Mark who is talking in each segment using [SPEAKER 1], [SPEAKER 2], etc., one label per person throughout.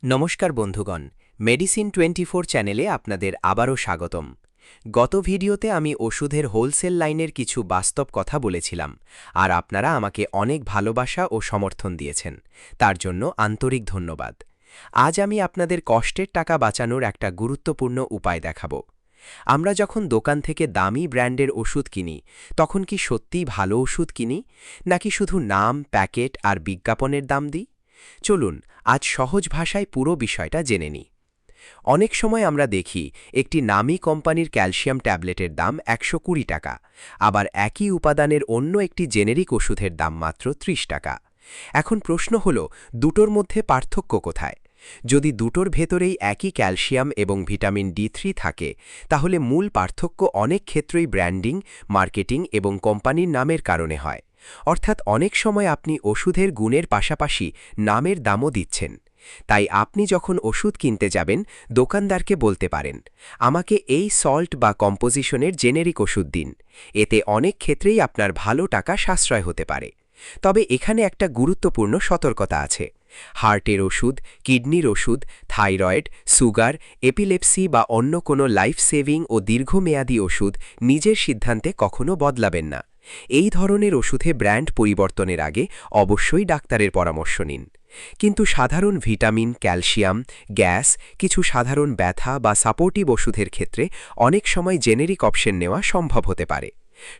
[SPEAKER 1] নমস্কার বন্ধুগণ, মেডিসিন 24 চ্যানেলে আপনাদের আবারও স্বাগতম। গত ভিডিওতে আমি ওষুধের হোলসেল লাইনের কিছু বাস্তব কথা বলেছিলাম, আর আপনারা আমাকে অনেক ভালোবাসা ও সমর্থন দিয়েছেন। তার জন্য আন্তরিক ধন্যবাদ। আজ আমি আপনাদের কষ্টের টাকা বাঁচানোর একটা গুরুত্বপূর্ণ উপায় দেখাবো। আমরা যখন দোকান থেকে দামি ব্র্যান্ডের ওষুধ কিনি, তখন কি সত্যিই ভালো ওষুধ কিনি, নাকি শুধু নাম, প্যাকেট আর বিজ্ঞাপনের দাম দিই? চলুন আজ সহজ ভাষায় পুরো বিষয়টা জেনে নিই। অনেক সময় আমরা দেখি একটি নামী কোম্পানির ক্যালসিয়াম ট্যাবলেটের দাম ১২০ টাকা, আবার একই উপাদানের অন্য একটি জেনেরিক ওষুধের দাম মাত্র ৩০ টাকা। এখন প্রশ্ন হল, দুটোর মধ্যে পার্থক্য কোথায়? যদি দুটোর ভেতরেই একই ক্যালসিয়াম এবং ভিটামিন ডি3 থাকে, তাহলে মূল পার্থক্য অনেক ক্ষেত্রেই ব্র্যান্ডিং, মার্কেটিং এবং কোম্পানির নামের কারণে হয়। অর্থাৎ অনেক সময় আপনি ওষুধের গুণের পাশাপাশি নামের দামও দিচ্ছেন। তাই আপনি যখন ওষুধ কিনতে যাবেন, দোকানদারকে বলতে পারেন, আমাকে এই সল্ট বা কম্পোজিশনের জেনেরিক ওষুধ দিন। এতে অনেক ক্ষেত্রেই আপনার ভালো টাকা সাশ্রয় হতে পারে। তবে এখানে একটা গুরুত্বপূর্ণ সতর্কতা আছে। হার্টের ওষুধ, কিডনির ওষুধ, থাইরয়েড, সুগার, এপিলেপসি বা অন্য কোনো লাইফ সেভিং ও দীর্ঘমেয়াদী ওষুধ নিজের সিদ্ধান্তে কখনো বদলাবেন না। এই ধরনের ওষুধে ব্র্যান্ড পরিবর্তনের আগে অবশ্যই ডাক্তারের পরামর্শ নিন। কিন্তু সাধারণ ভিটামিন, ক্যালসিয়াম, গ্যাস, কিছু সাধারণ ব্যথা বা সাপোর্টিভ ওষুধের ক্ষেত্রে অনেক সময় জেনেরিক অপশন নেওয়া সম্ভব হতে পারে।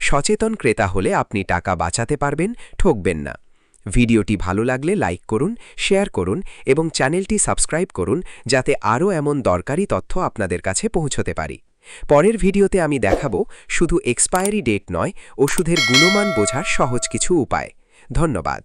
[SPEAKER 1] সচেতন ক্রেতা হলে আপনি টাকা বাঁচাতে পারবেন, ঠকবেন না। ভিডিওটি ভালো লাগলে লাইক করুন, শেয়ার করুন এবং চ্যানেলটি সাবস্ক্রাইব করুন, যাতে আরও এমন দরকারি তথ্য আপনাদের কাছে পৌঁছতে পারি। পরের ভিডিওতে আমি দেখাবো শুধু এক্সপায়ারি ডেট নয়, ওষুধের গুণমান বোঝার সহজ কিছু উপায়। ধন্যবাদ।